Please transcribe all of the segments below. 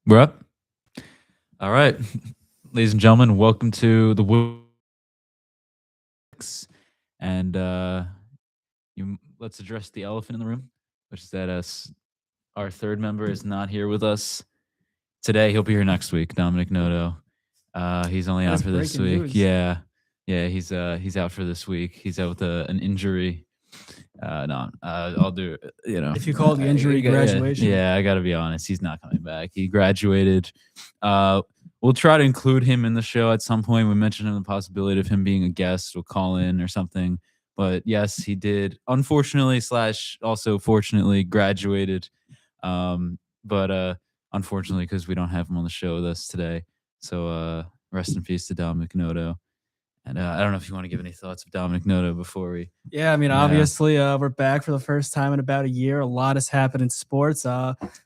We're up. All right, ladies and gentlemen, welcome to the and let's address the elephant in the room, which is that our third member is not here with us today. He'll be here next week. Dominic Noto. He's only That out is for this breaking week. news. Yeah, he's out for this week. He's out with an injury. No, I'll do it. If you call the injury graduation. I got to be honest. He's not coming back. He graduated. Uh, we'll try to include him in the show at some point. We mentioned the possibility of him being a guest. We'll call in or something. But yes, he did. Unfortunately, slash also fortunately, graduated. But unfortunately, because we don't have him on the show with us today. So rest in peace to Dominic Noto. And I don't know if you want to give any thoughts of Dominic Noto before we. Yeah, I mean, Yeah. obviously, we're back for the first time in about a year. A lot has happened in sports.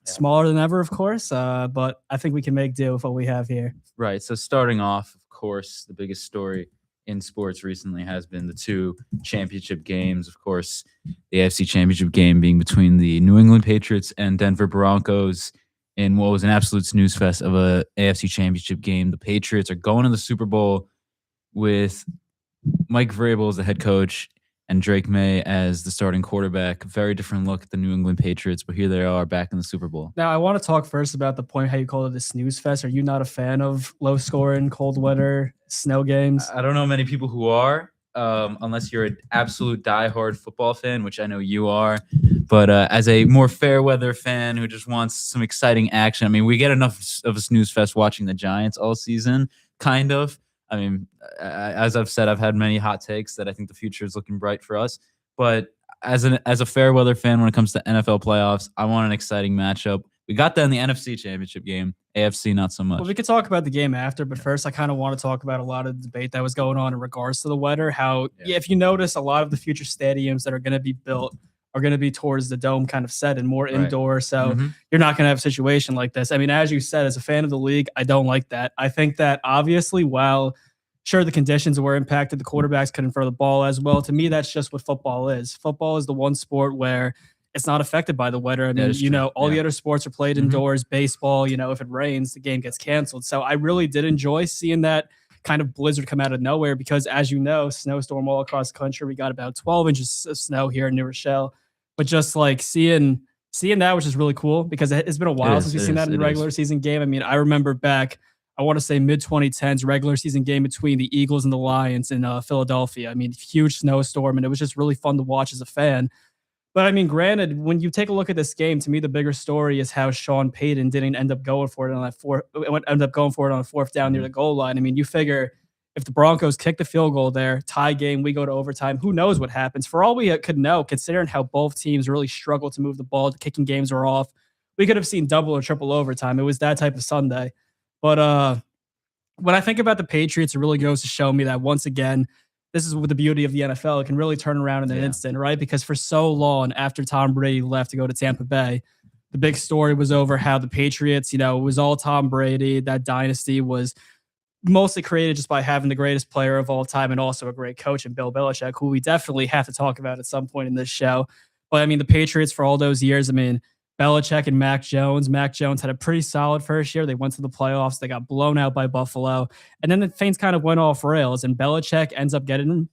Smaller than ever, of course, but I think we can make do with what we have here. Right. So starting off, of course, the biggest story in sports recently has been the two championship games. Of course, the AFC Championship game being between the New England Patriots and Denver Broncos in what was an absolute snooze fest of a AFC Championship game. The Patriots are going to the Super Bowl with Mike Vrabel as the head coach and Drake May as the starting quarterback. Very different look at the New England Patriots, but here they are back in the Super Bowl. Now, I want to talk first about the point how you call it a snooze fest. Are you not a fan of low scoring, cold weather, snow games? I don't know many people who are, unless you're an absolute diehard football fan, which I know you are. But as a more fair weather fan who just wants some exciting action, I mean, we get enough of a snooze fest watching the Giants all season, kind of. I mean, as I've said, I've had many hot takes that I think the future is looking bright for us. But as a fair weather fan, when it comes to NFL playoffs, I want an exciting matchup. We got that in the NFC Championship game. AFC, not so much. Well, we could talk about the game after, but first, I kind of want to talk about a lot of the debate that was going on in regards to the weather. How, if you notice, a lot of the future stadiums that are going to be built are going to be towards the dome kind of set and more indoor. So you're not going to have a situation like this. I mean, as you said, as a fan of the league, I don't like that. I think that obviously, while sure the conditions were impacted, the quarterbacks couldn't throw the ball as well. To me, that's just what football is. Football is the one sport where it's not affected by the weather. I mean, all the other sports are played indoors. Baseball, if it rains, the game gets canceled. So I really did enjoy seeing that kind of blizzard come out of nowhere because, as you know, snowstorm all across the country. We got about 12 inches of snow here in New Rochelle. But just like seeing that, which is really cool because it's been a while since we've seen that in a regular season game. I mean, I remember back, I want to say mid-2010s regular season game between the Eagles and the Lions in Philadelphia. I mean, huge snowstorm, and it was just really fun to watch as a fan. But I mean, granted, when you take a look at this game, to me, the bigger story is how Sean Payton didn't end up going for it on a fourth down near the goal line. I mean, you figure if the Broncos kick the field goal there, tie game, we go to overtime, who knows what happens? For all we could know, considering how both teams really struggled to move the ball, the kicking games were off, we could have seen double or triple overtime. It was that type of Sunday. But when I think about the Patriots, it really goes to show me that once again, this is with the beauty of the NFL. It can really turn around in an instant, right? Because for so long after Tom Brady left to go to Tampa Bay, the big story was over how the Patriots, it was all Tom Brady. That dynasty was mostly created just by having the greatest player of all time and also a great coach in Bill Belichick, who we definitely have to talk about at some point in this show. But I mean, the Patriots for all those years, I mean, Belichick and Mac Jones. Mac Jones had a pretty solid first year. They went to the playoffs. They got blown out by Buffalo. And then the things kind of went off rails. And Belichick ends up getting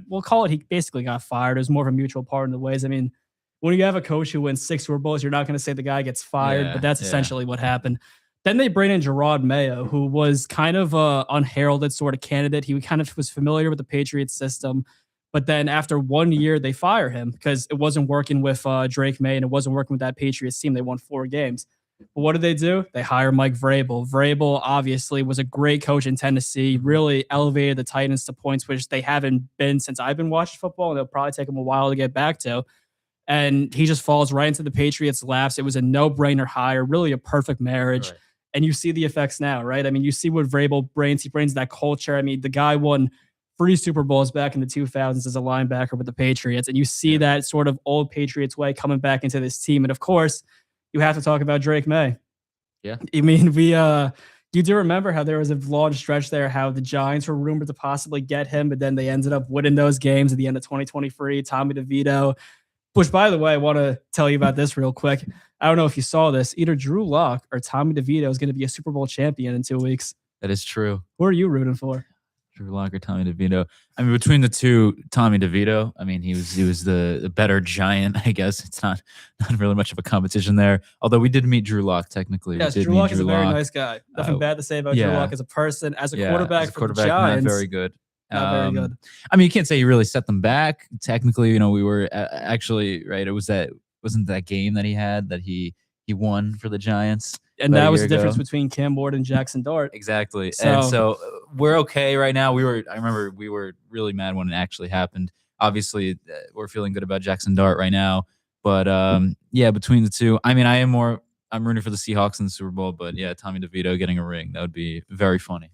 we'll call it, he basically got fired. It was more of a mutual part in the ways. I mean, when you have a coach who wins 6 Super Bowls, you're not going to say the guy gets fired, but that's essentially what happened. Then they bring in Gerard Mayo, who was kind of a unheralded sort of candidate. He kind of was familiar with the Patriots system. But then after 1 year, they fire him because it wasn't working with Drake May and it wasn't working with that Patriots team. They won 4 games. But what did they do? They hire Mike Vrabel. Vrabel obviously was a great coach in Tennessee, really elevated the Titans to points which they haven't been since I've been watching football, and it'll probably take them a while to get back to. And he just falls right into the Patriots' laps. It was a no-brainer hire, really a perfect marriage. Right. And you see the effects now, right? I mean, you see what Vrabel brings. He brings that culture. I mean, the guy won 3 Super Bowls back in the 2000s as a linebacker with the Patriots. And you see that sort of old Patriots way coming back into this team. And of course, you have to talk about Drake May. Yeah. I mean, you do remember how there was a long stretch there, how the Giants were rumored to possibly get him, but then they ended up winning those games at the end of 2023. Tommy DeVito, which, by the way, I want to tell you about this real quick. I don't know if you saw this. Either Drew Lock or Tommy DeVito is going to be a Super Bowl champion in 2 weeks. That is true. Who are you rooting for? Drew Lock or Tommy DeVito. I mean, between the two, Tommy DeVito. I mean, he was the better giant. I guess it's not really much of a competition there. Although we did meet Drew Lock technically. Yes, Drew Lock is a very nice guy. Nothing bad to say about Drew Lock as a person, as a quarterback for the Giants. Not very good. Not very good. I mean, you can't say he really set them back. Technically, we were actually right. It wasn't that game that he had that he won for the Giants. And that was the difference between Cam Ward and Jackson Dart. Exactly. So we're okay right now. I remember we were really mad when it actually happened. Obviously, we're feeling good about Jackson Dart right now. But between the two, I mean, I'm rooting for the Seahawks in the Super Bowl. But yeah, Tommy DeVito getting a ring, that would be very funny.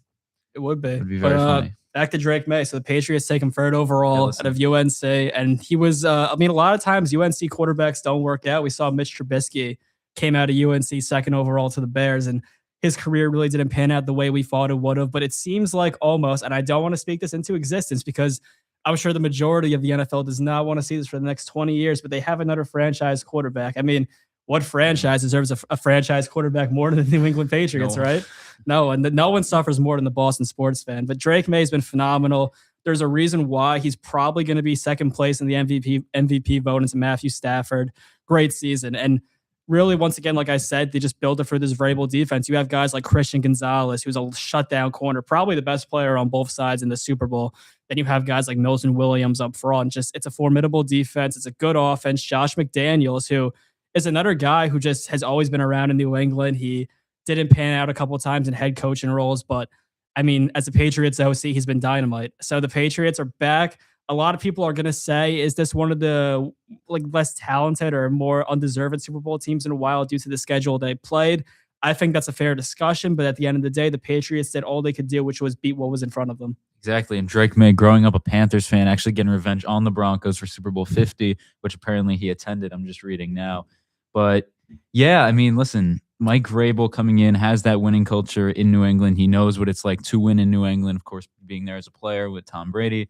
It would be. It would be very funny. Back to Drake May. So the Patriots take him third overall out of UNC. And he was, a lot of times UNC quarterbacks don't work out. We saw Mitch Trubisky came out of UNC second overall to the Bears, and his career really didn't pan out the way we thought it would have. But it seems like almost, and I don't want to speak this into existence because I'm sure the majority of the NFL does not want to see this for the next 20 years, but they have another franchise quarterback. I mean, what franchise deserves a franchise quarterback more than the New England Patriots, right? No, and no one suffers more than the Boston sports fan. But Drake May has been phenomenal. There's a reason why he's probably going to be second place in the MVP vote into Matthew Stafford. Great season. And really, once again, like I said, they just built it for this variable defense. You have guys like Christian Gonzalez, who's a shutdown corner, probably the best player on both sides in the Super Bowl. Then you have guys like Milton Williams up front. It's a formidable defense. It's a good offense. Josh McDaniels, who is another guy who just has always been around in New England. He didn't pan out a couple of times in head coaching roles, but I mean, as a Patriots OC, he's been dynamite. So the Patriots are back. A lot of people are going to say, is this one of the less talented or more undeserved Super Bowl teams in a while due to the schedule they played? I think that's a fair discussion, but at the end of the day, the Patriots did all they could do, which was beat what was in front of them. Exactly. And Drake May, growing up a Panthers fan, actually getting revenge on the Broncos for Super Bowl 50, which apparently he attended. I'm just reading now. But yeah, I mean, listen, Mike Vrabel coming in has that winning culture in New England. He knows what it's like to win in New England, of course, being there as a player with Tom Brady.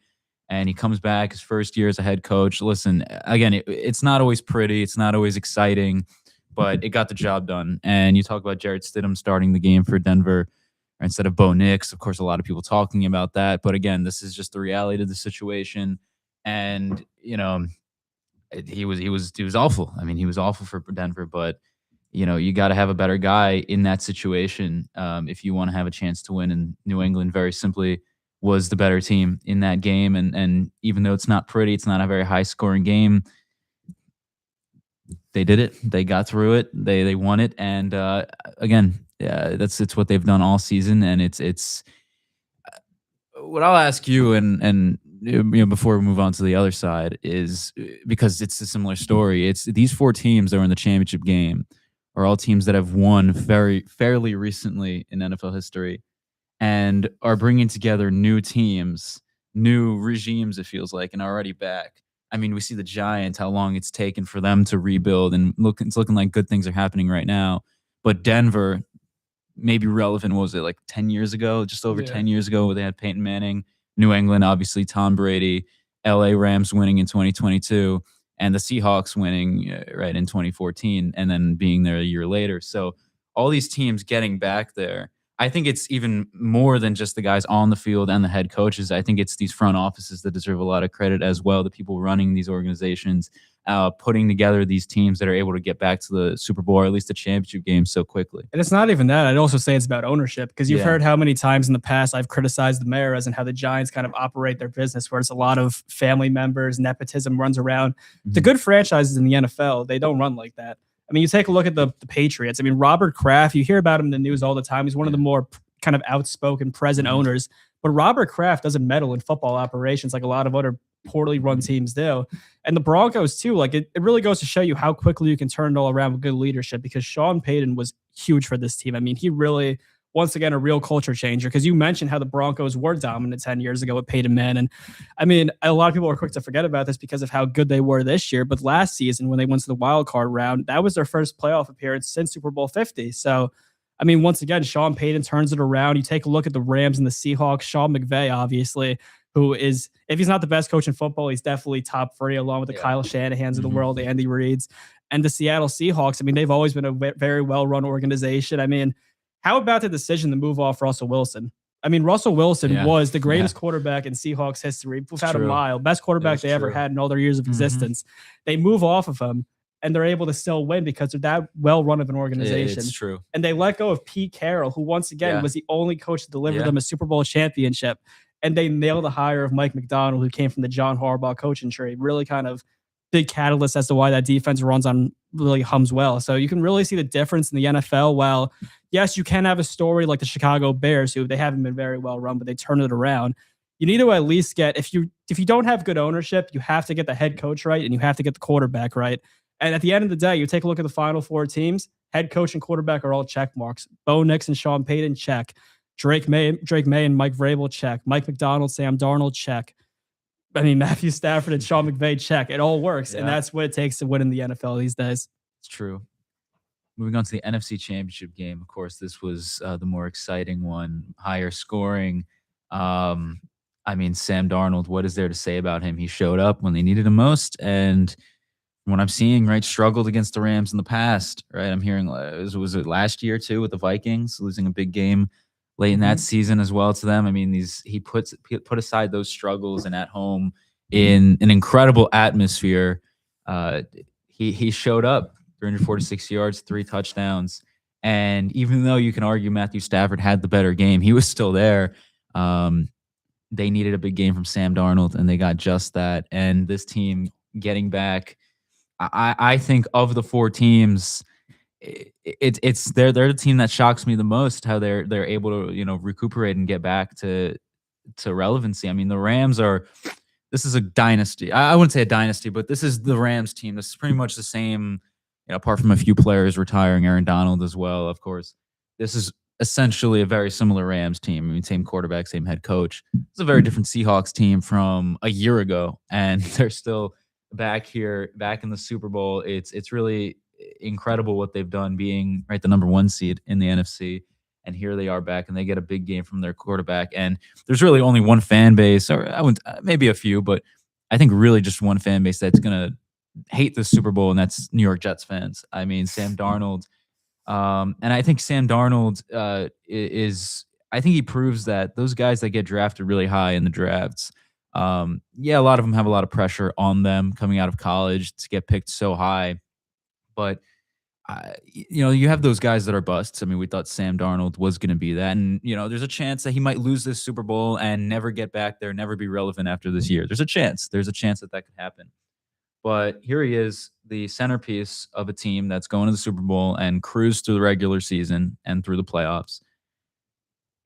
And he comes back his first year as a head coach. Listen, again, it's not always pretty. It's not always exciting, but it got the job done. And you talk about Jarrett Stidham starting the game for Denver instead of Bo Nix. Of course, a lot of people talking about that. But again, this is just the reality of the situation. And, he was awful. I mean, he was awful for Denver. But, you got to have a better guy in that situation if you want to have a chance to win. And New England, very simply, was the better team in that game. And even though it's not pretty, it's not a very high scoring game, they did it. They got through it. They won it. And again, it's what they've done all season. And it's what I'll ask you and before we move on to the other side is, because it's a similar story. It's these four teams that are in the championship game are all teams that have won fairly recently in NFL history, and are bringing together new teams, new regimes, it feels like, and are already back. I mean, we see the Giants, how long it's taken for them to rebuild, and it's looking like good things are happening right now. But Denver, maybe relevant, what was it, like 10 years ago, just over 10 years ago, where they had Peyton Manning. New England, obviously, Tom Brady, LA Rams winning in 2022, and the Seahawks winning right in 2014, and then being there a year later. So all these teams getting back there, I think it's even more than just the guys on the field and the head coaches. I think it's these front offices that deserve a lot of credit as well, the people running these organizations, putting together these teams that are able to get back to the Super Bowl or at least the championship game so quickly. And it's not even that. I'd also say it's about ownership, because you've heard how many times in the past I've criticized the Maras and how the Giants kind of operate their business, where it's a lot of family members, nepotism runs around. Mm-hmm. The good franchises in the NFL, they don't run like that. I mean, you take a look at the Patriots. I mean, Robert Kraft, you hear about him in the news all the time. He's one of the more kind of outspoken, present owners. But Robert Kraft doesn't meddle in football operations like a lot of other poorly run teams do. And the Broncos, too, like it really goes to show you how quickly you can turn it all around with good leadership, because Sean Payton was huge for this team. I mean, he really, once again, a real culture changer, because you mentioned how the Broncos were dominant 10 years ago with Peyton Manning. I mean, a lot of people are quick to forget about this because of how good they were this year. But last season, when they went to the wild card round, that was their first playoff appearance since Super Bowl 50. So, I mean, once again, Sean Payton turns it around. You take a look at the Rams and the Seahawks. Sean McVay, obviously, who is, if he's not the best coach in football, he's definitely top three, along with the Kyle Shanahans of the world, the Andy Reids. And the Seattle Seahawks, I mean, they've always been a very well-run organization. I mean, how about the decision to move off Russell Wilson? I mean, Russell Wilson was the greatest quarterback in Seahawks history without a mile. Best quarterback they ever had in all their years of existence. They move off of him, and they're able to still win because they're that well-run of an organization. It's true. And they let go of Pete Carroll, who once again was the only coach to deliver them a Super Bowl championship. And they nailed the hire of Mike McDonald, who came from the John Harbaugh coaching tree. Really kind of big catalyst as to why that defense runs on really hums well. So you can really see the difference in the NFL. While yes, you can have a story like the Chicago Bears, who they haven't been very well run, but they turned it around. You need to at least get, if you don't have good ownership, you have to get the head coach right and you have to get the quarterback right. And at the end of the day, you take a look at the final four teams, head coach and quarterback are all check marks. Bo Nix and Sean Payton, check. Drake May and Mike Vrabel, check. Mike McDonald, Sam Darnold, check. I mean, Matthew Stafford and Sean McVay, check. It all works. And that's what it takes to win in the NFL these days. It's true. Moving on to the NFC Championship game. Of course, this was the more exciting one, higher scoring. I mean, Sam Darnold, what is there to say about him? He showed up when they needed him most. And what I'm seeing, right, struggled against the Rams in the past, right? I'm hearing, was it last year too with the Vikings, losing a big game late in that season as well to them. I mean, he put aside those struggles and at home in an incredible atmosphere. He showed up, 346 yards, 3 touchdowns. And even though you can argue Matthew Stafford had the better game, he was still there. They needed a big game from Sam Darnold, and they got just that. And this team getting back, I think of the 4 teams, they're the team that shocks me the most, how they're able to recuperate and get back to relevancy. I mean, the Rams this is a dynasty. I wouldn't say a dynasty, but this is the Rams team. This is pretty much the same, apart from a few players retiring, Aaron Donald as well, of course. This is essentially a very similar Rams team. I mean, same quarterback, same head coach. It's a very different Seahawks team from a year ago, and they're still back here, back in the Super Bowl. It's really incredible what they've done, being right the number 1 seed in the NFC, and here they are back, and they get a big game from their quarterback. And there's really only one fan base, or I wouldn't, maybe a few, but I think really just one fan base that's gonna hate the Super Bowl, and that's New York Jets fans. I mean, Sam Darnold, and I think Sam Darnold I think he proves that those guys that get drafted really high in the drafts, a lot of them have a lot of pressure on them coming out of college to get picked so high. But, you have those guys that are busts. I mean, we thought Sam Darnold was going to be that. And, there's a chance that he might lose this Super Bowl and never get back there, never be relevant after this year. There's a chance. There's a chance that could happen. But here he is, the centerpiece of a team that's going to the Super Bowl and cruise through the regular season and through the playoffs.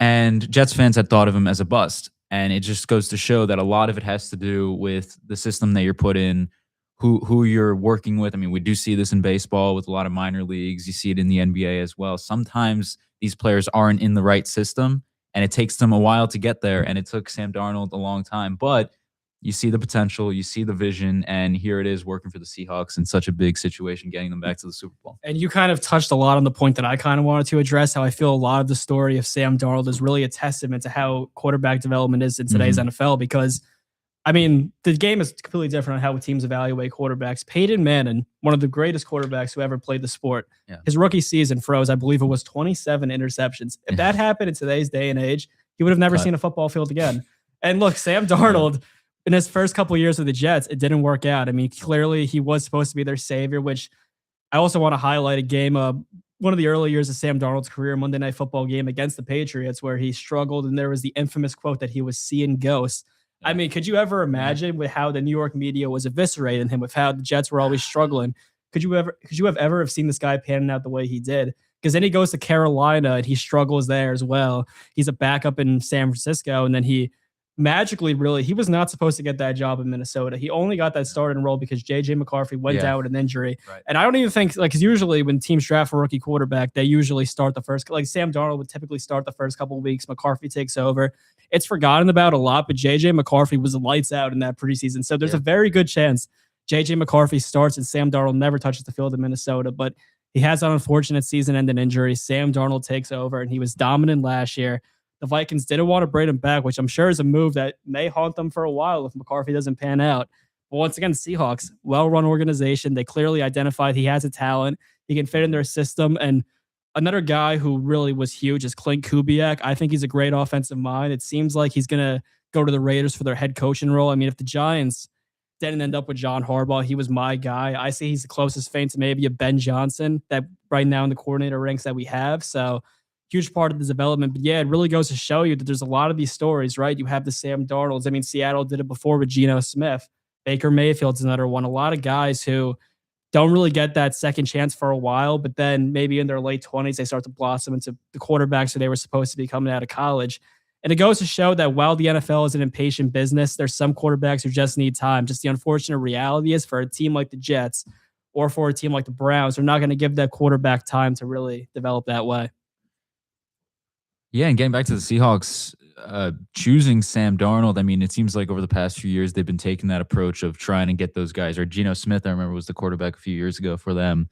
And Jets fans had thought of him as a bust. And it just goes to show that a lot of it has to do with the system that you're put in, who you're working with. I mean, we do see this in baseball with a lot of minor leagues. You see it in the NBA as well. Sometimes these players aren't in the right system, and it takes them a while to get there. And it took Sam Darnold a long time. But you see the potential, you see the vision, and here it is working for the Seahawks in such a big situation, getting them back to the Super Bowl. And you kind of touched a lot on the point that I kind of wanted to address, how I feel a lot of the story of Sam Darnold is really a testament to how quarterback development is in today's NFL, because I mean, the game is completely different on how teams evaluate quarterbacks. Peyton Manning, one of the greatest quarterbacks who ever played the sport, his rookie season froze, I believe it was 27 interceptions. If that happened in today's day and age, he would have never seen a football field again. And look, Sam Darnold, in his first couple of years with the Jets, it didn't work out. I mean, clearly he was supposed to be their savior, which I also want to highlight a game, one of the early years of Sam Darnold's career, Monday Night Football game against the Patriots, where he struggled, and there was the infamous quote that he was seeing ghosts. I mean, could you ever imagine with how the New York media was eviscerating him, with how the Jets were always struggling? Could you ever have seen this guy panning out the way he did? Because then he goes to Carolina and he struggles there as well. He's a backup in San Francisco, and then he magically, he was not supposed to get that job in Minnesota. He only got that starting role because J.J. McCarthy went down with an injury. Right. And I don't even think, because usually when teams draft a rookie quarterback, they usually start the first, like Sam Darnold would typically start the first couple of weeks. McCarthy takes over. It's forgotten about a lot, but J.J. McCarthy was lights out in that preseason. So there's a very good chance J.J. McCarthy starts and Sam Darnold never touches the field in Minnesota. But he has an unfortunate season-ending injury. Sam Darnold takes over, and he was dominant last year. The Vikings didn't want to bring him back, which I'm sure is a move that may haunt them for a while if McCarthy doesn't pan out. But once again, Seahawks, well-run organization. They clearly identified he has a talent. He can fit in their system. And another guy who really was huge is Clint Kubiak. I think he's a great offensive mind. It seems like he's going to go to the Raiders for their head coaching role. I mean, if the Giants didn't end up with John Harbaugh, he was my guy. I see he's the closest thing to maybe a Ben Johnson that right now in the coordinator ranks that we have. So huge part of the development. But yeah, it really goes to show you that there's a lot of these stories, right? You have the Sam Darnolds. I mean, Seattle did it before with Geno Smith. Baker Mayfield's another one. A lot of guys who don't really get that second chance for a while, but then maybe in their late 20s, they start to blossom into the quarterbacks who they were supposed to be coming out of college. And it goes to show that while the NFL is an impatient business, there's some quarterbacks who just need time. Just the unfortunate reality is for a team like the Jets or for a team like the Browns, they're not going to give that quarterback time to really develop that way. Yeah, and getting back to the Seahawks, choosing Sam Darnold, I mean, it seems like over the past few years, they've been taking that approach of trying to get those guys. Or Geno Smith, I remember, was the quarterback a few years ago for them,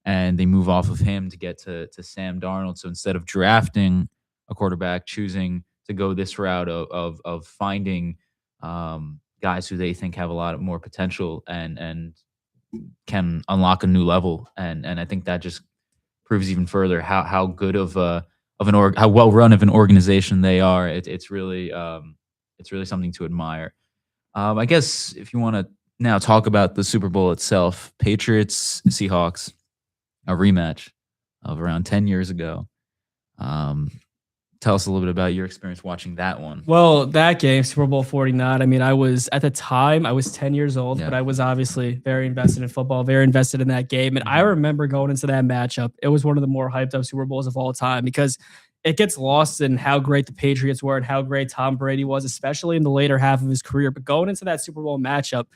and they move off of him to get to Sam Darnold. So instead of drafting a quarterback, choosing to go this route of finding guys who they think have a lot more potential and can unlock a new level. And I think that just proves even further how good of how well run of an organization they are. It's really something to admire. I guess if you want to now talk about the Super Bowl itself, Patriots Seahawks, a rematch of around 10 years ago. Tell us a little bit about your experience watching that one. Well, that game, Super Bowl 49, I mean, I was at the time, I was 10 years old, but I was obviously very invested in football, very invested in that game. And I remember going into that matchup, it was one of the more hyped up Super Bowls of all time because it gets lost in how great the Patriots were and how great Tom Brady was, especially in the later half of his career. But going into that Super Bowl matchup,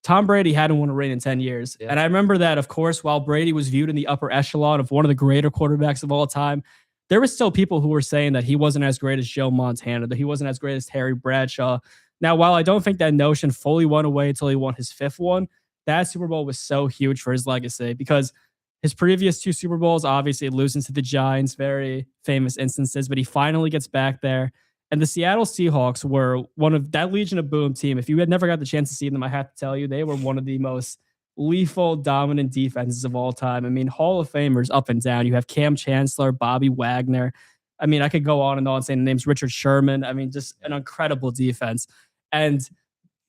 Tom Brady hadn't won a ring in 10 years. Yeah. And I remember that, of course, while Brady was viewed in the upper echelon of one of the greater quarterbacks of all time, there were still people who were saying that he wasn't as great as Joe Montana, that he wasn't as great as Terry Bradshaw. Now, while I don't think that notion fully went away until he won his fifth one, that Super Bowl was so huge for his legacy because his previous two Super Bowls, obviously losing to the Giants, very famous instances, but he finally gets back there. And the Seattle Seahawks were one of that Legion of Boom team. If you had never got the chance to see them, I have to tell you, they were one of the most lethal, dominant defenses of all time. I mean, Hall of Famers up and down. You have Cam Chancellor, Bobby Wagner. I mean, I could go on and on saying the names Richard Sherman. I mean, just an incredible defense. And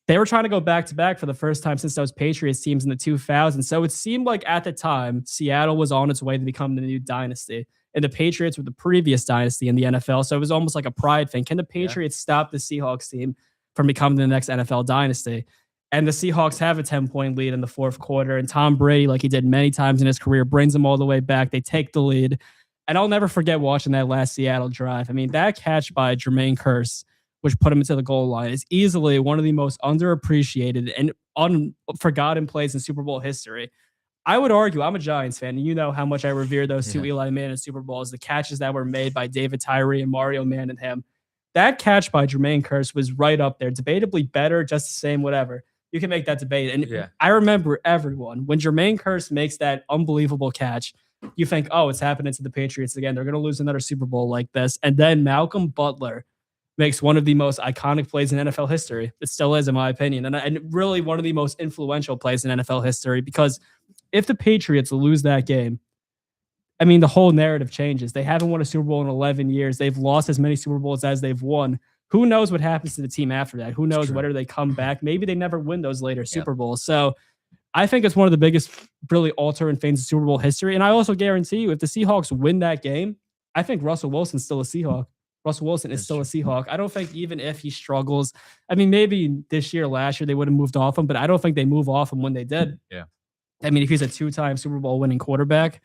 they were trying to go back to back for the first time since those Patriots teams in the 2000s. So it seemed like at the time, Seattle was on its way to become the new dynasty. And the Patriots were the previous dynasty in the NFL. So it was almost like a pride thing. Can the Patriots stop the Seahawks team from becoming the next NFL dynasty? And the Seahawks have a 10-point lead in the fourth quarter. And Tom Brady, like he did many times in his career, brings them all the way back. They take the lead. And I'll never forget watching that last Seattle drive. I mean, that catch by Jermaine Kearse, which put him into the goal line, is easily one of the most underappreciated and unforgotten plays in Super Bowl history. I would argue, I'm a Giants fan, and you know how much I revere those two Eli Manning Super Bowls, the catches that were made by David Tyree and Mario Manningham. That catch by Jermaine Kearse was right up there, debatably better, just the same, whatever. You can make that debate. And I remember everyone, when Jermaine Kearse makes that unbelievable catch, you think, oh, it's happening to the Patriots again. They're going to lose another Super Bowl like this. And then Malcolm Butler makes one of the most iconic plays in NFL history. It still is, in my opinion. And really one of the most influential plays in NFL history, because if the Patriots lose that game, I mean, the whole narrative changes. They haven't won a Super Bowl in 11 years. They've lost as many Super Bowls as they've won. Who knows what happens to the team after that? Who knows whether they come back? Maybe they never win those later Super Bowls. So I think it's one of the biggest, really altering things in Super Bowl history. And I also guarantee you, if the Seahawks win that game, I think Russell Wilson's still a Seahawk. Russell Wilson is still a Seahawk. I don't think even if he struggles, I mean, maybe this year, last year, they would have moved off him, but I don't think they move off him when they did. Yeah. I mean, if he's a two-time Super Bowl winning quarterback.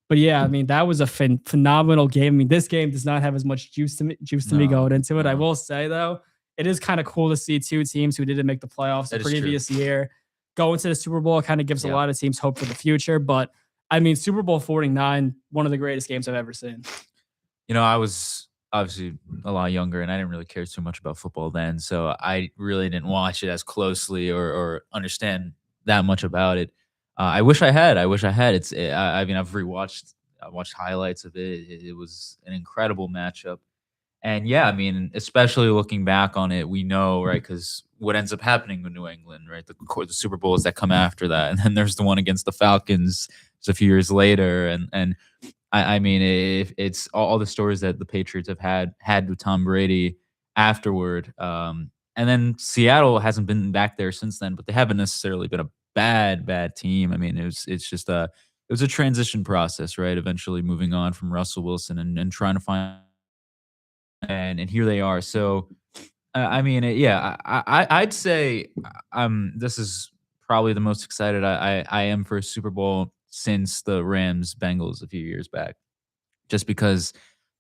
But yeah, I mean, that was a phenomenal game. I mean, this game does not have as much juice to me going into it. I will say, though, it is kind of cool to see two teams who didn't make the playoffs the previous year go into the Super Bowl. It kind of gives a lot of teams hope for the future. But I mean, Super Bowl 49, one of the greatest games I've ever seen. You know, I was obviously a lot younger and I didn't really care too much about football then. So I really didn't watch it as closely or understand that much about it. I wish I had. I mean, I watched highlights of it. It was an incredible matchup. And yeah, I mean, especially looking back on it, we know, right? Because what ends up happening with New England, right? The Super Bowls that come after that, and then there's the one against the Falcons just a few years later, and I mean, if it's all the stories that the Patriots have had with Tom Brady afterward, and then Seattle hasn't been back there since then, but they haven't necessarily been a bad team. I mean, it's just it was a transition process, right? Eventually moving on from Russell Wilson and trying to find and here they are. So I mean, yeah, I'd say this is probably the most excited I am for a Super Bowl since the Rams Bengals a few years back. Just because,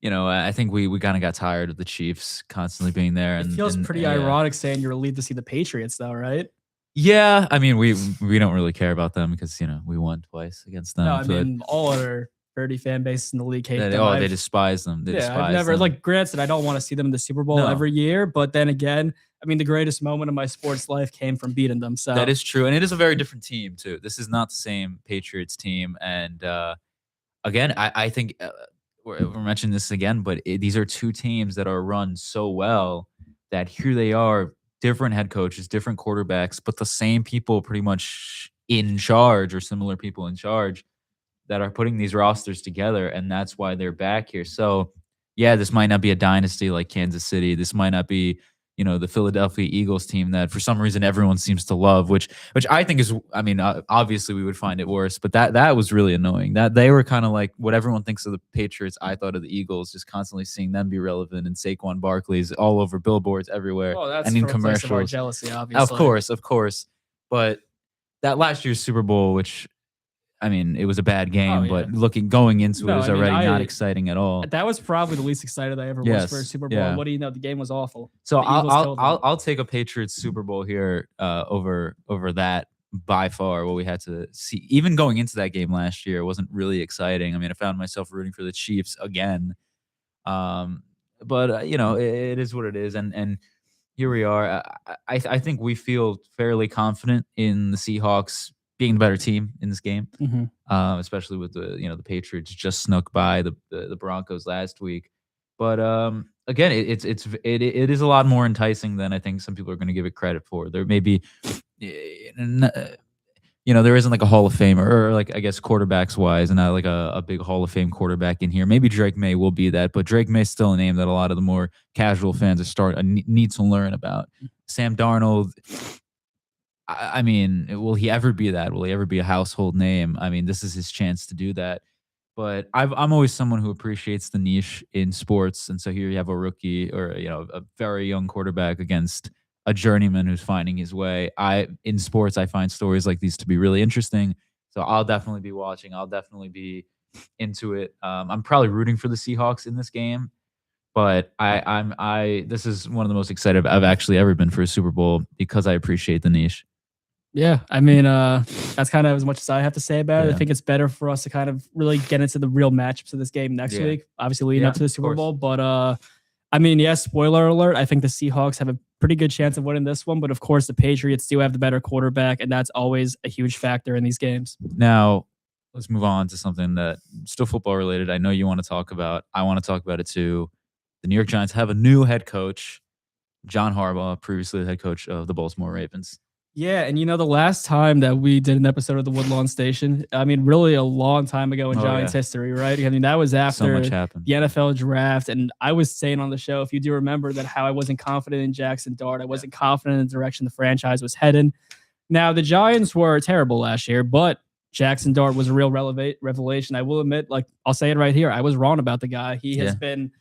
I think we kind of got tired of the Chiefs constantly being there, It and feels pretty yeah, ironic saying you're relieved to see the Patriots, though, right? yeah. I mean, we don't really care about them because we won twice against No, them, I but mean all other 30 fan bases in the league hate they, them. oh, they despise them. They Yeah, I've despise never them. like granted, I don't want to see them in the Super Bowl No, every year, but then again, I mean the greatest moment of my sports life came from beating them. that So is true, and it is a very different team too. This is not the same Patriots team, and again, I think we're mentioning this again, but these are two teams that are run so well that here they are, different head coaches, different quarterbacks, but the same people pretty much in charge or similar people in charge that are putting these rosters together, and that's why they're back here. So, yeah, this might not be a dynasty like Kansas City. This might not be, the Philadelphia Eagles team that for some reason everyone seems to love, which I think is, I mean, obviously we would find it worse, but that was really annoying. That they were kind of like what everyone thinks of the Patriots. I thought of the Eagles, just constantly seeing them be relevant, and Saquon Barkley's all over billboards everywhere well, that's and in from a place of our commercials. jealousy, Of obviously. course, of course, but that last year's Super Bowl, which I mean, it was a bad Oh game, yeah. but going into it No, is I mean already not I exciting at all. that was probably the least excited I ever was for a Yes, Super Bowl. And yeah. what do you know? The game was awful. So The I'll Eagles I'll killed them. I'll I'll take a Patriots Super Bowl here over that by far. What we had to see, even going into that game last year, wasn't really exciting. I mean, I found myself rooting for the Chiefs again. Um, but it is what it is, and here we are. I think we feel fairly confident in the Seahawks being the better team in this game, Mhm. especially with the Patriots just snuck by the Broncos last week. But again, it is a lot more enticing than I think some people are going to give it credit for. There may be, there isn't like a Hall of Famer or like I guess quarterbacks wise, and not like a big Hall of Fame quarterback in here. Maybe Drake May will be that, but Drake May's still a name that a lot of the more casual fans need to learn about. Sam Darnold. I mean, will he ever be that? Will he ever be a household name? I mean, this is his chance to do that. But I'm always someone who appreciates the niche in sports, and so here you have a rookie or a very young quarterback against a journeyman who's finding his way. In sports, I find stories like these to be really interesting. So I'll definitely be watching. I'll definitely be into it. I'm probably rooting for the Seahawks in this game, but this is one of the most excited I've actually ever been for a Super Bowl because I appreciate the niche. Yeah, I mean, that's kind of as much as I have to say about it. I Yeah. think it's better for us to kind of really get into the real matchups of this game next Yeah. week. Obviously, leading Yeah, up to the of Super course. Bowl, but I mean, yes, spoiler alert. I think the Seahawks have a pretty good chance of winning this one, but of course, the Patriots do have the better quarterback, and that's always a huge factor in these games. Now, let's move on to something that still football related. I know you want to talk about. I want to talk about it too. The New York Giants have a new head coach, John Harbaugh, previously the head coach of the Baltimore Ravens. Yeah, and the last time that we did an episode of the Woodlawn Station, I mean, really a long time ago in Oh, Giants yeah. history, right? I mean, that was So after much happened. the NFL draft, and I was saying on the show, if you do remember, that how I wasn't confident in Jackson Dart, I wasn't confident in the direction the franchise was heading. Now, the Giants were terrible last year, but Jackson Dart was a real revelation. I will admit, like I'll say it right here, I was wrong about the guy. He has Yeah. been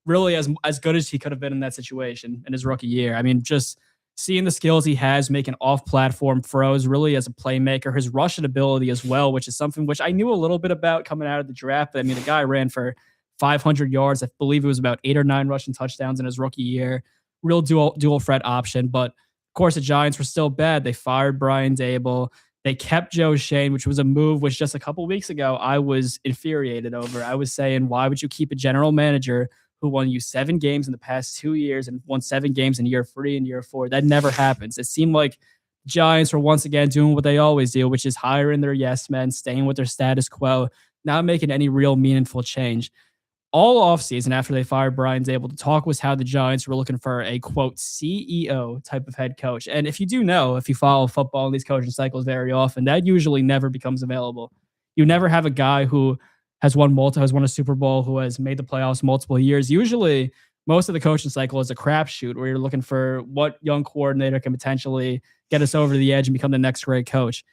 really as good as he could have been in that situation in his rookie year. I mean, just seeing the skills he has, making off-platform throws, really as a playmaker, his rushing ability as well, which is something which I knew a little bit about coming out of the draft. But I mean, the guy ran for 500 yards. I believe it was about 8 or 9 rushing touchdowns in his rookie year. Real dual threat option. But of course, the Giants were still bad. They fired Brian Dable. They kept Joe Shane, which was a move which just a couple weeks ago I was infuriated over. I was saying, why would you keep a general manager who won you 7 games in the past 2 years and won 7 games in year 3 and year 4? That never happens. It seemed like Giants were once again doing what they always do, which is hiring their yes men, staying with their status quo, not making any real meaningful change. all offseason after they fired Brian Dable to talk was how the Giants were looking for a quote CEO type of head coach. And if you do know, if you follow football in these coaching cycles very often, that usually never becomes available. You never have a guy who has won a Super Bowl, who has made the playoffs multiple years. Usually, most of the coaching cycle is a crapshoot where you're looking for what young coordinator can potentially get us over the edge and become the next great coach.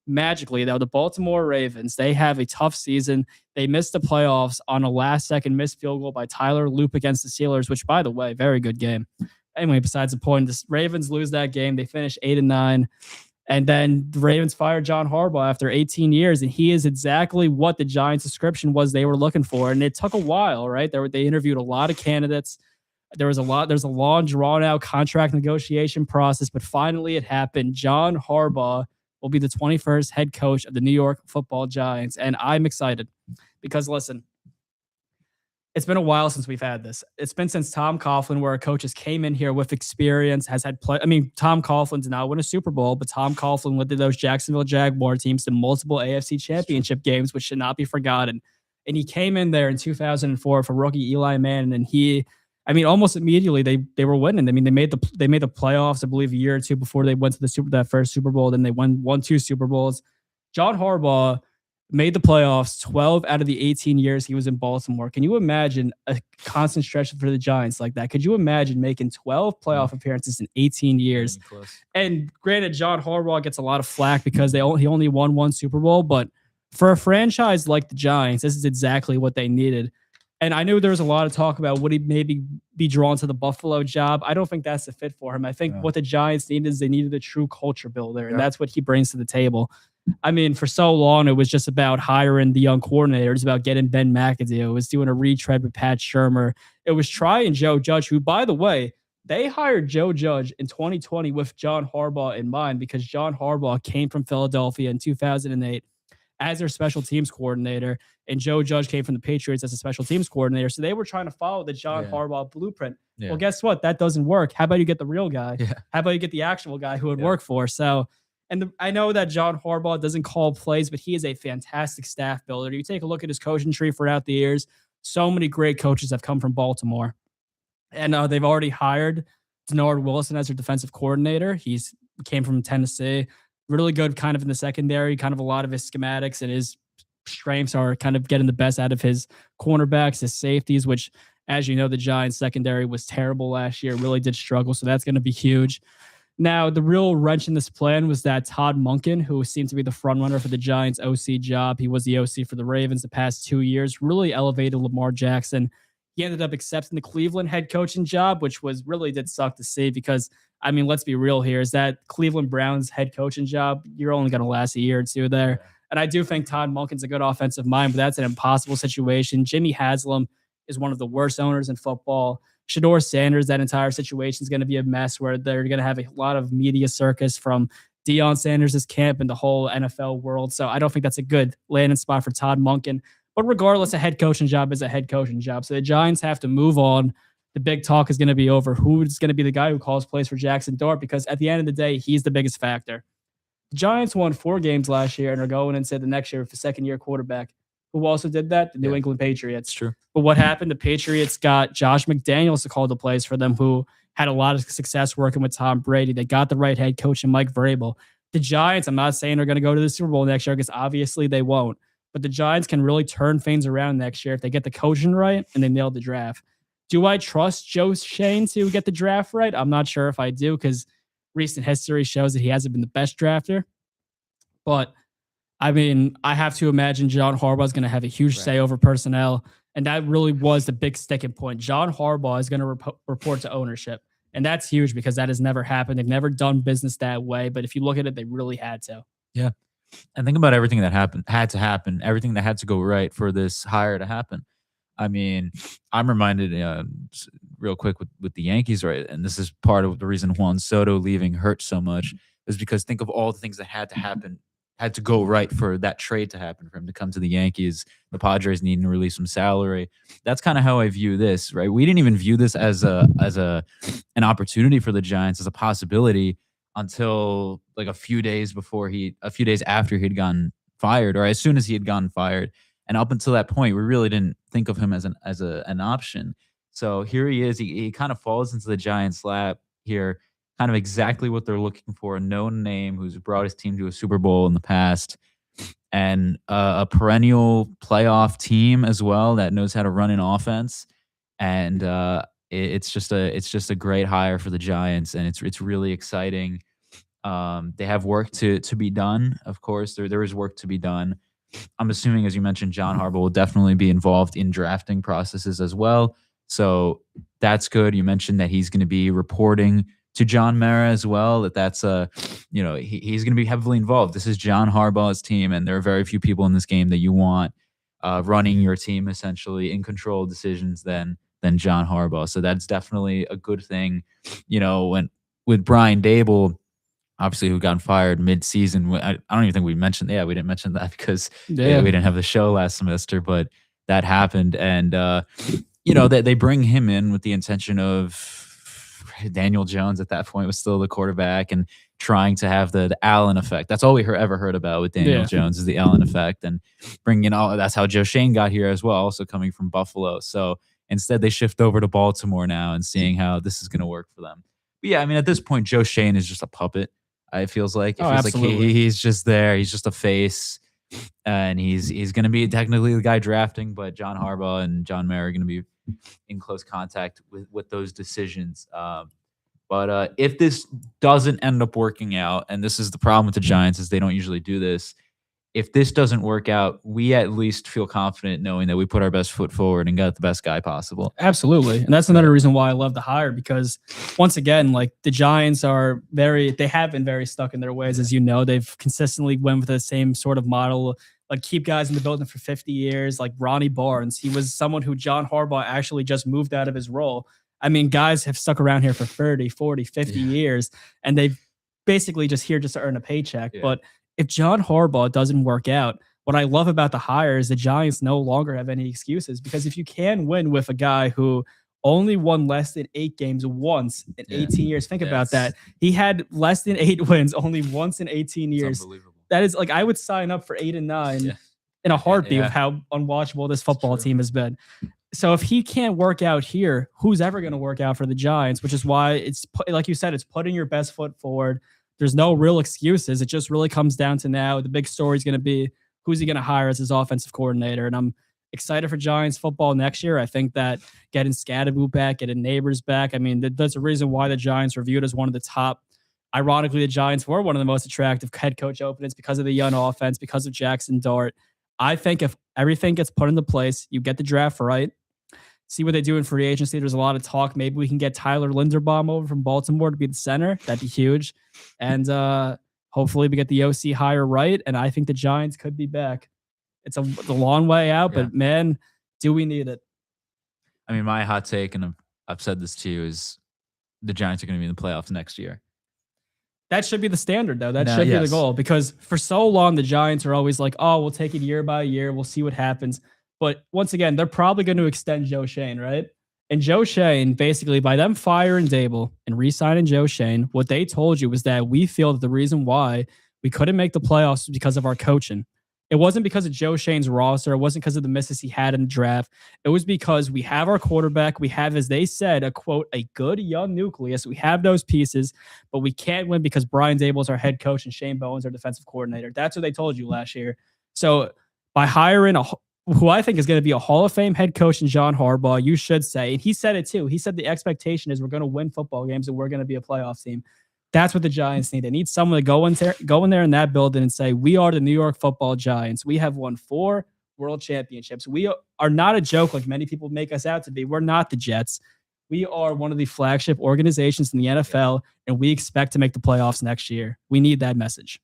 Magically, though, the Baltimore Ravens, they have a tough season. They missed the playoffs on a last-second missed field goal by Tyler Loop against the Steelers, which, by the way, very good game. Anyway, besides the point, the Ravens lose that game. They finish 8-9. And then the Ravens fired John Harbaugh after 18 years, and he is exactly what the Giants' description was they were looking for. And it took a while, right? They interviewed a lot of candidates. There's a long, drawn-out contract negotiation process, but finally it happened. John Harbaugh will be the 21st head coach of the New York Football Giants. And I'm excited because, listen, it's been a while since we've had this. It's been since Tom Coughlin, where a coach has came in here with experience, has had play. I mean, Tom Coughlin did not win a Super Bowl, but Tom Coughlin led those Jacksonville Jaguar teams to multiple AFC championship games, which should not be forgotten. And he came in there in 2004 for rookie Eli Manning, and almost immediately they were winning. I mean, they made the playoffs, I believe, a year or two before they went to that first Super Bowl. Then they won 2 Super Bowls. John Harbaugh made the playoffs 12 out of the 18 years he was in Baltimore. Can you imagine a constant stretch for the Giants like that? Could you imagine making 12 playoff appearances in 18 years? And granted, John Harbaugh gets a lot of flack because he only won 1 Super Bowl, but for a franchise like the Giants, this is exactly what they needed. And I knew there was a lot of talk about would he maybe be drawn to the Buffalo job. I don't think that's the fit for him. I think what the Giants needed is they needed a true culture builder, and that's what he brings to the table. I mean, for so long, it was just about hiring the young coordinators, about getting Ben McAdoo. It was doing a retread with Pat Shurmur. It was trying Joe Judge, who, by the way, they hired Joe Judge in 2020 with John Harbaugh in mind because John Harbaugh came from Philadelphia in 2008 as their special teams coordinator, and Joe Judge came from the Patriots as a special teams coordinator. So they were trying to follow the John Harbaugh blueprint. Yeah. Well, guess what? That doesn't work. How about you get the real guy? Yeah. How about you get the actual guy who would work for? So, I know that John Harbaugh doesn't call plays, but he is a fantastic staff builder. You take a look at his coaching tree throughout the years. So many great coaches have come from Baltimore. And they've already hired Denard Wilson as their defensive coordinator. He's came from Tennessee. Really good kind of in the secondary, kind of a lot of his schematics and his strengths are kind of getting the best out of his cornerbacks, his safeties, which, as you know, the Giants secondary was terrible last year, really did struggle. So that's going to be huge. Now, the real wrench in this plan was that Todd Monken, who seemed to be the front runner for the Giants OC job. He was the OC for the Ravens the past 2 years, really elevated Lamar Jackson. He ended up accepting the Cleveland head coaching job, which did suck to see because, I mean, let's be real here, is that Cleveland Browns head coaching job, you're only going to last a year or two there. Yeah. And I do think Todd Monken's a good offensive mind, but that's an impossible situation. Jimmy Haslam is one of the worst owners in football. Shedeur Sanders, that entire situation is going to be a mess where they're going to have a lot of media circus from Deion Sanders' camp and the whole NFL world. So I don't think that's a good landing spot for Todd Monken. But regardless, a head coaching job is a head coaching job. So the Giants have to move on. The big talk is going to be over who's going to be the guy who calls plays for Jackson Dart, because at the end of the day, he's the biggest factor. The Giants won 4 games last year and are going into the next year with a second-year quarterback. Who also did that? The New England Patriots. True. But what happened? The Patriots got Josh McDaniels to call the plays for them, who had a lot of success working with Tom Brady. They got the right head coach in Mike Vrabel. The Giants, I'm not saying they're going to go to the Super Bowl next year because obviously they won't. But the Giants can really turn things around next year if they get the coaching right and they nail the draft. Do I trust Joe Shane to get the draft right? I'm not sure if I do because recent history shows that he hasn't been the best drafter. But I mean, I have to imagine John Harbaugh is going to have a huge say over personnel. And that really was the big sticking point. John Harbaugh is going to report to ownership. And that's huge because that has never happened. They've never done business that way. But if you look at it, they really had to. Yeah. And think about everything that had to happen, everything that had to go right for this hire to happen. I mean, I'm reminded real quick with the Yankees, right? And this is part of the reason Juan Soto leaving hurt so much is because think of all the things that had to happen, had to go right for that trade to happen, for him to come to the Yankees, the Padres needing to release some salary. That's kind of how I view this, right? We didn't even view this as an opportunity for the Giants, as a possibility until like a few days after he'd gotten fired, or as soon as he had gotten fired. And up until that point, we really didn't think of him as an option. So here he is. He kind of falls into the Giants' lap here, kind of exactly what they're looking for. A known name who's brought his team to a Super Bowl in the past, and a perennial playoff team as well that knows how to run an offense. And it's just a great hire for the Giants, and it's really exciting. They have work to be done. Of course, there is work to be done. I'm assuming, as you mentioned, John Harbaugh will definitely be involved in drafting processes as well. So that's good. You mentioned that he's going to be reporting to John Mara as well. That's he's going to be heavily involved. This is John Harbaugh's team, and there are very few people in this game that you want running your team essentially in control of decisions than John Harbaugh. So that's definitely a good thing. When with Brian Dable, obviously, who got fired mid-season. I don't even think we mentioned. Yeah, we didn't mention that because we didn't have the show last semester, but that happened. And they bring him in with the intention of Daniel Jones at that point was still the quarterback and trying to have the Allen effect. That's all we ever heard about with Daniel Jones is the Allen effect, and bringing in all. That's how Joe Shane got here as well, also coming from Buffalo. So instead, they shift over to Baltimore now and seeing how this is going to work for them. But yeah, I mean, at this point, Joe Shane is just a puppet. It feels like he's just there. He's just a face, and he's going to be technically the guy drafting. But John Harbaugh and John Mara are going to be in close contact with those decisions. But if this doesn't end up working out, and this is the problem with the Giants, is they don't usually do this. If this doesn't work out, we at least feel confident knowing that we put our best foot forward and got the best guy possible. Absolutely. And that's another reason why I love the hire, because once again, like the Giants they have been very stuck in their ways. As you know, they've consistently went with the same sort of model, like keep guys in the building for 50 years, like Ronnie Barnes. He was someone who John Harbaugh actually just moved out of his role. I mean, guys have stuck around here for 30, 40, 50 years, and they've basically just here just to earn a paycheck. Yeah. But if John Harbaugh doesn't work out, what I love about the hire is the Giants no longer have any excuses, because if you can win with a guy who only won less than 8 games once in 18 years, think about that. He had less than 8 wins only once in 18 years. Unbelievable. That is like, I would sign up for 8 and 9 in a heartbeat of how unwatchable this football team has been. So if he can't work out here, who's ever going to work out for the Giants? Which is why it's, like you said, it's putting your best foot forward. There's no real excuses. It just really comes down to now. The big story is going to be who's he going to hire as his offensive coordinator. And I'm excited for Giants football next year. I think that getting Scadaboo back, getting Neighbors back, I mean, that's a reason why the Giants are viewed as one of the top. Ironically, the Giants were one of the most attractive head coach openings because of the young offense, because of Jackson Dart. I think if everything gets put into place, you get the draft right, see what they do in free agency. There's a lot of talk. Maybe we can get Tyler Linderbaum over from Baltimore to be the center. That'd be huge. And hopefully we get the OC hire right. And I think the Giants could be back. It's a long way out, but man, do we need it? I mean, my hot take, and I've said this to you, is the Giants are going to be in the playoffs next year. That should be the standard, though. That should be the goal, because for so long, the Giants are always like, oh, we'll take it year by year. We'll see what happens. But once again, they're probably going to extend Joe Shane, right? And Joe Shane, basically, by them firing Dable and re-signing Joe Shane, what they told you was that we feel that the reason why we couldn't make the playoffs was because of our coaching. It wasn't because of Joe Shane's roster. It wasn't because of the misses he had in the draft. It was because we have our quarterback. We have, as they said, a quote, a good young nucleus. We have those pieces, but we can't win because Brian Dable is our head coach and Shane Bowen's our defensive coordinator. That's what they told you last year. So by hiring who I think is going to be a Hall of Fame head coach in John Harbaugh, you should say, and he said it too. He said the expectation is we're going to win football games and we're going to be a playoff team. That's what the Giants need. They need someone to go in there in that building and say, we are the New York Football Giants. We have won 4 world championships. We are not a joke like many people make us out to be. We're not the Jets. We are one of the flagship organizations in the NFL, and we expect to make the playoffs next year. We need that message.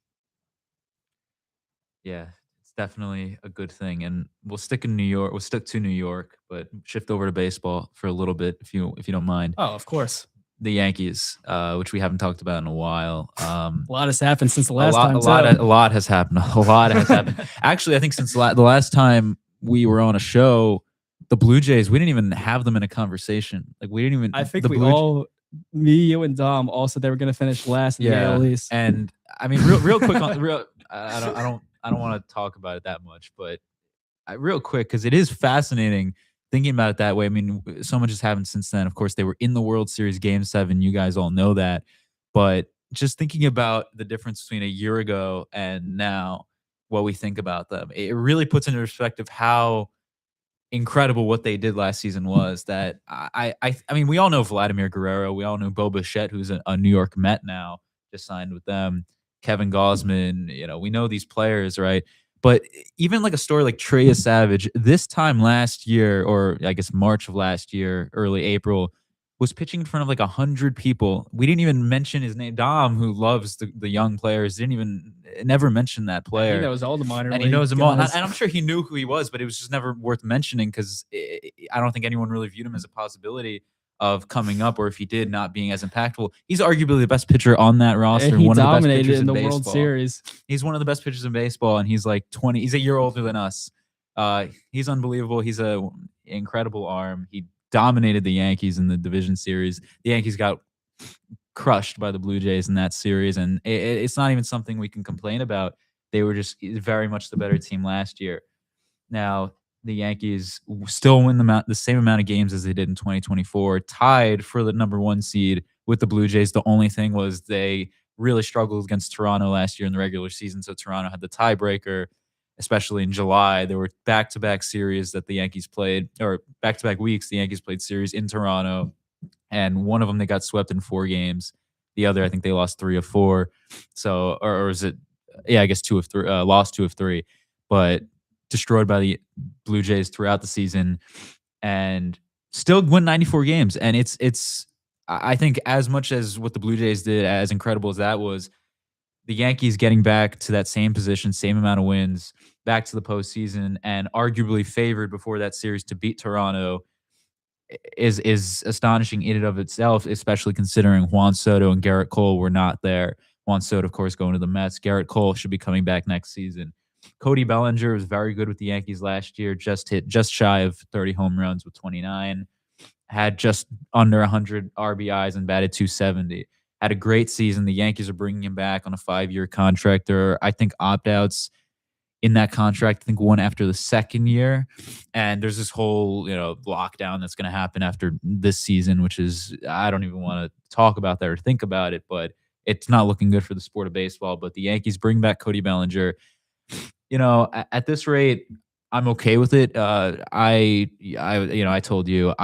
Yeah, it's definitely a good thing. And we'll stick in New York. We'll stick to New York, but shift over to baseball for a little bit if you don't mind. Oh, of course. The Yankees, which we haven't talked about in a while. A lot has happened since the last time. A lot has happened. A lot has happened. Actually, I think since the last time we were on a show, the Blue Jays, we didn't even have them in a conversation. Like we didn't even. I think me, you, and Dom all said they were going to finish last in the AL East. And I mean, real quick on I don't want to talk about it that much, but real quick, because it is fascinating thinking about it that way. I mean, so much has happened since then. Of course, they were in the World Series Game 7. You guys all know that. But just thinking about the difference between a year ago and now, what we think about them, it really puts into perspective how incredible what they did last season was. That I mean, we all know Vladimir Guerrero. We all know Bo Bichette, who's a New York Met now, just signed with them. Kevin Gausman, we know these players, right? But even like a story like Trey Savage, this time last year, or I guess March of last year, early April, was pitching in front of like 100 people. We didn't even mention his name. Dom, who loves the young players, didn't even never mention that player. He knows all the minor and league he knows them all. And guys. I'm sure he knew who he was, but it was just never worth mentioning because I don't think anyone really viewed him as a possibility of coming up, or if he did, not being as impactful. He's arguably the best pitcher on that roster. And he one of the best dominated pitchers in the baseball. World Series. He's one of the best pitchers in baseball, and he's like 20. He's a year older than us. He's unbelievable. He's an incredible arm. He dominated the Yankees in the division series. The Yankees got crushed by the Blue Jays in that series, and it's not even something we can complain about. They were just very much the better team last year. Now, the Yankees still win the same amount of games as they did in 2024, tied for the number 1 seed with the Blue Jays. The only thing was they really struggled against Toronto last year in the regular season, so Toronto had the tiebreaker, especially in July. There were back-to-back series that the Yankees played, or back-to-back weeks the Yankees played series in Toronto, and one of them they got swept in 4 games. The other, I think they lost 3 of 4. So, or is it? Yeah, I guess 2 of 3, lost 2 of 3, but destroyed by the Blue Jays throughout the season, and still win 94 games. And it's I think as much as what the Blue Jays did, as incredible as that was, the Yankees getting back to that same position, same amount of wins, back to the postseason, and arguably favored before that series to beat Toronto is astonishing in and of itself, especially considering Juan Soto and Garrett Cole were not there. Juan Soto, of course, going to the Mets. Garrett Cole should be coming back next season. Cody Bellinger was very good with the Yankees last year, just shy of 30 home runs with 29, had just under 100 RBIs and batted .270. Had a great season. The Yankees are bringing him back on a 5-year contract. There are, I think, opt-outs in that contract. I think one after the second year. And there's this whole, lockdown that's going to happen after this season, which is, I don't even want to talk about that or think about it, but it's not looking good for the sport of baseball. But the Yankees bring back Cody Bellinger. At this rate, I'm okay with it. I told you,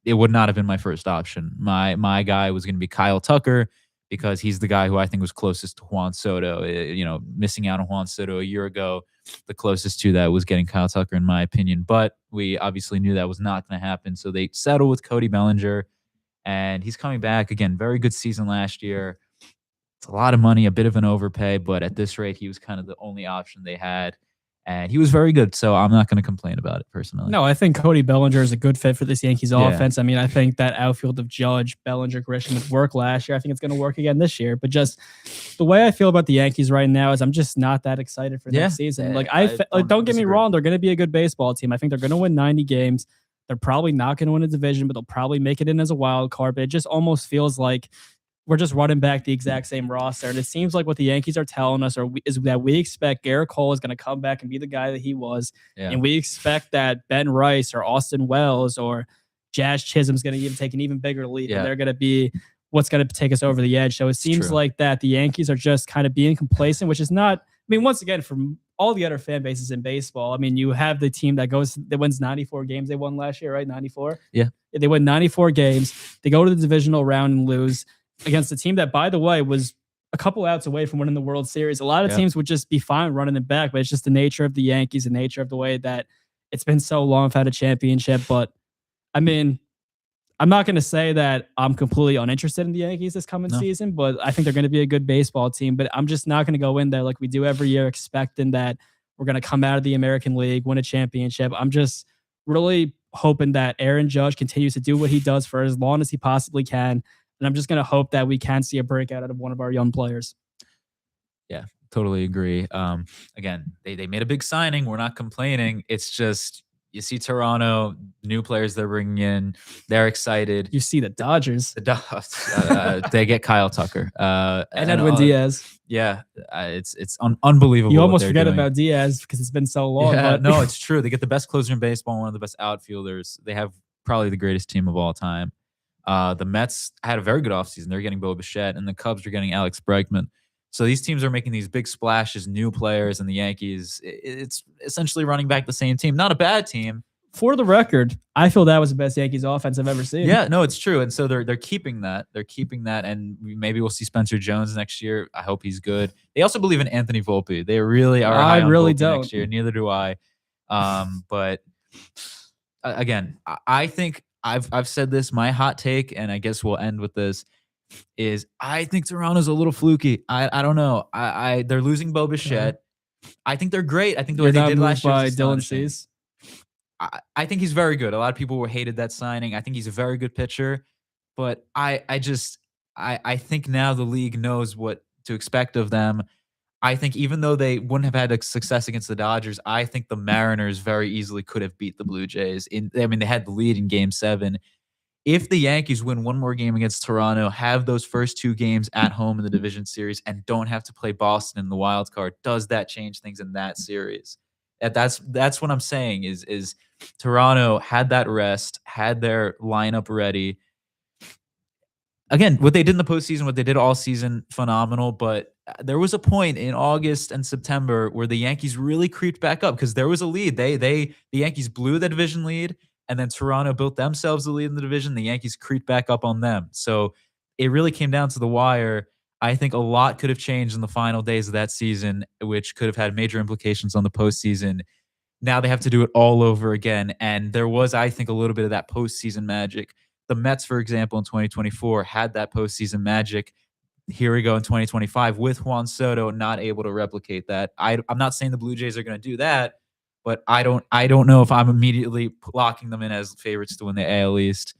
it would not have been my first option. My guy was going to be Kyle Tucker, because he's the guy who I think was closest to Juan Soto. Missing out on Juan Soto a year ago, the closest to that was getting Kyle Tucker, in my opinion. But we obviously knew that was not going to happen, so they settled with Cody Bellinger, and he's coming back again. Very good season last year. It's a lot of money, a bit of an overpay, but at this rate, he was kind of the only option they had. And he was very good, so I'm not going to complain about it personally. No, I think Cody Bellinger is a good fit for this Yankees offense. I mean, I think that outfield of Judge, Bellinger, Grisham would work last year. I think it's going to work again this year. But just the way I feel about the Yankees right now is I'm just not that excited for next season. Don't get me wrong, they're going to be a good baseball team. I think they're going to win 90 games. They're probably not going to win a division, but they'll probably make it in as a wild card. But it just almost feels like we're just running back the exact same roster. And it seems like what the Yankees are telling us is that we expect Garrett Cole is going to come back and be the guy that he was. Yeah. And we expect that Ben Rice or Austin Wells or Jazz Chisholm is going to take an even bigger leap. Yeah. And they're going to be what's going to take us over the edge. So it seems like that the Yankees are just kind of being complacent, which is not, I mean, once again, from all the other fan bases in baseball, I mean, you have the team that wins 94 games. They won last year, right? 94? Yeah. They win 94 games. They go to the divisional round and lose against a team that, by the way, was a couple outs away from winning the World Series. A lot of teams would just be fine running it back, but it's just the nature of the Yankees, the nature of the way that it's been so long without a championship. But, I mean, I'm not going to say that I'm completely uninterested in the Yankees this coming season, but I think they're going to be a good baseball team. But I'm just not going to go in there like we do every year expecting that we're going to come out of the American League, win a championship. I'm just really hoping that Aaron Judge continues to do what he does for as long as he possibly can. And I'm just going to hope that we can see a breakout out of one of our young players. Yeah, totally agree. Again, they made a big signing. We're not complaining. It's just, you see Toronto, new players they're bringing in. They're excited. You see the Dodgers. They get Kyle Tucker and Edwin Diaz. Yeah, it's unbelievable. You almost forget doing. about Diaz because it's been so long. Yeah, but no, it's true. They get the best closer in baseball, one of the best outfielders. They have probably the greatest team of all time. The Mets had a very good offseason. They're getting Bo Bichette, and the Cubs are getting Alex Bregman. So these teams are making these big splashes, new players, and the Yankees, it's essentially running back the same team. Not a bad team. For the record, I feel that was the best Yankees offense I've ever seen. Yeah, no, it's true. And so they're keeping that. They're keeping that, and maybe we'll see Spencer Jones next year. I hope he's good. They also believe in Anthony Volpe. They really are. I really don't. Next year. Neither do I. But again, I think I've said this. My hot take, and I guess we'll end with this, is I think Toronto's a little fluky. I don't know. They're losing Bo Bichette. I think they're great. I think the way they did last year was Dylan Cease. I think he's very good. A lot of people hated that signing. I think he's a very good pitcher, but I think now the league knows what to expect of them. I think even though they wouldn't have had a success against the Dodgers, I think the Mariners very easily could have beat the Blue Jays. They had the lead in Game 7. If the Yankees win one more game against Toronto, have those first 2 games at home in the division series, and don't have to play Boston in the wild card, does that change things in that series? That's what I'm saying is Toronto had that rest, had their lineup ready. Again, what they did in the postseason, what they did all season, phenomenal. But there was a point in August and September where the Yankees really creeped back up because there was a lead. The Yankees blew the division lead, and then Toronto built themselves the lead in the division. The Yankees creeped back up on them. So it really came down to the wire. I think a lot could have changed in the final days of that season, which could have had major implications on the postseason. Now they have to do it all over again. And there was, I think, a little bit of that postseason magic. The Mets, for example, in 2024 had that postseason magic. Here we go in 2025 with Juan Soto not able to replicate that. I'm not saying the Blue Jays are going to do that, but I don't know if I'm immediately locking them in as favorites to win the AL East.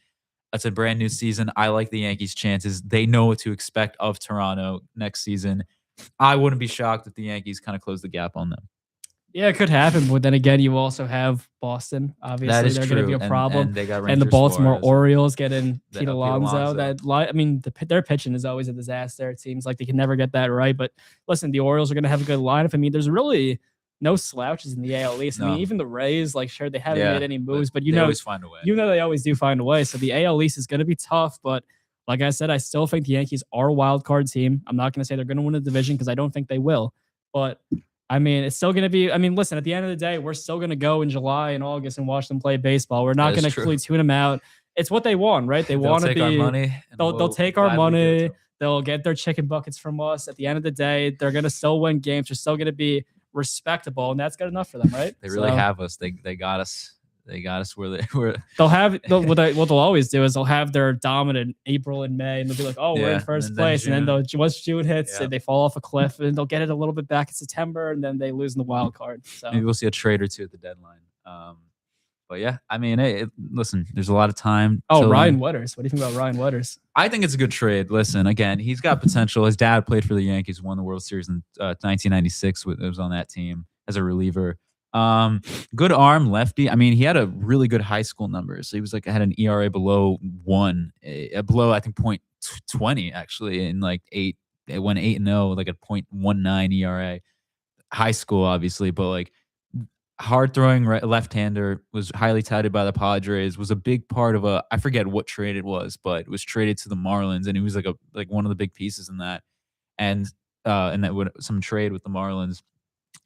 That's a brand new season. I like the Yankees' chances. They know what to expect of Toronto next season. I wouldn't be shocked if the Yankees kind of close the gap on them. Yeah, it could happen, but then again, you also have Boston. Obviously, they're going to be a problem, and the Baltimore Orioles getting Pete Alonso. Their pitching is always a disaster. It seems like they can never get that right. But listen, the Orioles are going to have a good lineup. I mean, there's really no slouches in the AL East. I mean, even the Rays, sure, they haven't made any moves, but they always find a way. They always do find a way. So the AL East is going to be tough, but like I said, I still think the Yankees are a wild card team. I'm not going to say they're going to win the division because I don't think they will, but I mean, it's still going to be. I mean, listen, at the end of the day, we're still going to go in July and August and watch them play baseball. We're not going to completely tune them out. It's what they want, right? They want to be. Our money. They'll take our money. They'll get their chicken buckets from us. At the end of the day, they're going to still win games. They're still going to be respectable, and that's good enough for them, right? They really have us. They got us. They got us where they were. What they'll always do is they'll have their dominant April and May, and they'll be like, "Oh, we're in first place," and then once June hits, they fall off a cliff, and they'll get it a little bit back in September, and then they lose in the wild card. So maybe we'll see a trade or two at the deadline. But yeah, I mean, listen, there's a lot of time. Oh, Ryan Weathers. What do you think about Ryan Weathers? I think it's a good trade. Listen, again, he's got potential. His dad played for the Yankees, won the World Series in 1996. It was on that team as a reliever. Good arm, lefty. I mean, he had a really good high school number. So he was had an ERA below 1, below I think .20 actually, in it went 8-0, like a .19 ERA. High school, obviously, but hard throwing left-hander, was highly touted by the Padres, was a big part of I forget what trade it was, but it was traded to the Marlins, and he was like one of the big pieces in that, and that would some trade with the Marlins,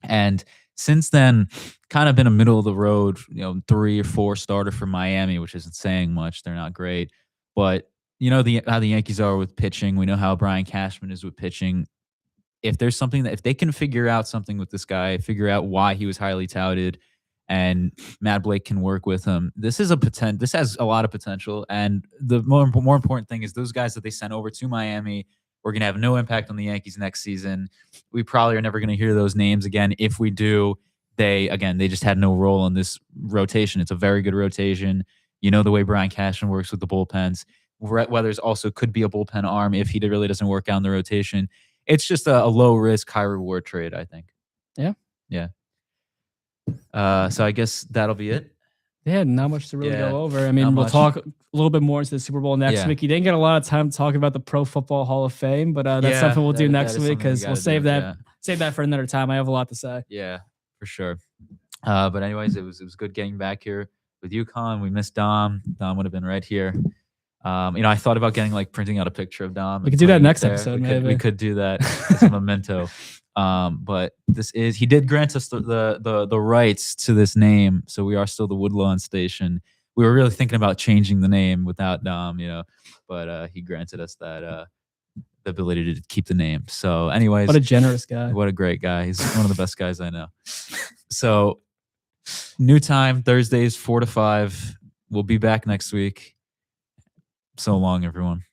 and since then, kind of been a middle of the road, 3 or 4 starter for Miami, which isn't saying much. They're not great, but how the Yankees are with pitching. We know how Brian Cashman is with pitching. If there's something if they can figure out something with this guy, figure out why he was highly touted, and Matt Blake can work with him, this has a lot of potential. And the more important thing is those guys that they sent over to Miami, we're going to have no impact on the Yankees next season. We probably are never going to hear those names again. If we do, they just had no role in this rotation. It's a very good rotation. The way Brian Cashman works with the bullpens. Weathers also could be a bullpen arm if he really doesn't work out in the rotation. It's just a low risk, high reward trade, I think. Yeah. Yeah. So I guess that'll be it. Yeah, not much to really Yeah, go over. I not mean, we'll much. talk a little bit more into the Super Bowl next Yeah. week. You didn't get a lot of time to talk about the Pro Football Hall of Fame, but that's Yeah, something we'll do that next is week something we because we'll gotta save do, that yeah. save that for another time. I have a lot to say. Yeah, for sure. But anyways, it was good getting back here with UConn. We missed Dom. Dom would have been right here. I thought about getting like printing out a picture of Dom. We and could do that putting it next there. episode, We maybe. could do that as a memento. But he did grant us the rights to this name, so we are still the Woodlawn Station. We were really thinking about changing the name without Dom, but he granted us that the ability to keep the name. So, anyways, What a generous guy. what a great guy. He's one of the best guys I know. So, new time, Thursdays, 4 to 5. We'll be back next week. So long, everyone.